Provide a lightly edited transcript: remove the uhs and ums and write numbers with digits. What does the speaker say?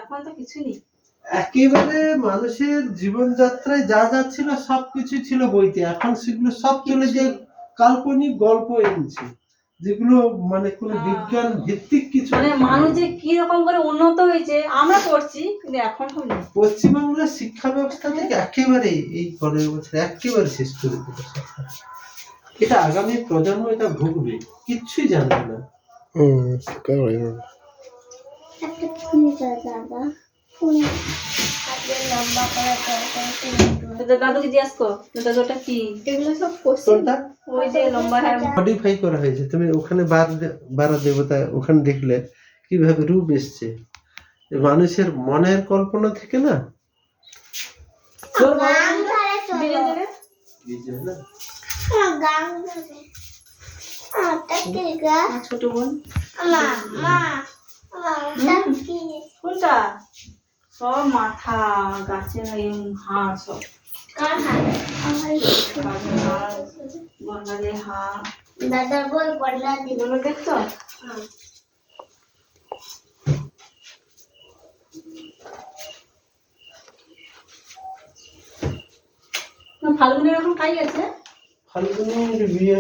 এখন তো কিছু নেই। একেবারে মানুষের জীবনযাত্রায় যা যা ছিল সবকিছু ছিল বইতে, এখন সেগুলো সব চলে যে কাল্পনিক গল্প এনেছে, যেগুলো মানে কোনো বিজ্ঞান ভিত্তিক কিছু মানে মানুষ যে কি রকম করে উন্নত হয়েছে আমরা করছি, কিন্তু এখন সব নেই। পশ্চিমবাংলার শিক্ষা ব্যবস্থা থেকে একেবারে এই 15 বছর একেবারে শেষ করে দিল সরকার। এটা আগামী প্রজন্ম এটা ভুগবে, কিচ্ছুই জানবে না। দাদুকে জিজ্ঞাসা কর দাদুটা কি, এগুলো সব ওই যে লম্বা মডিফাই করা হয়েছে। তুমি ওখানে বারা দেবতা ওখানে দেখলে কিভাবে রূপ এসছে, মানুষের মনের কল্পনা থেকে না। ছোট বোন কোনটা, সব মাথা গাছের হাড়, সব গন্ডারের হাড়। দাদার বই পড়লা দিগুলো দেখছো? ফাল্গুনের এখন কাজ আছে। ফাল্গুনের বিয়ে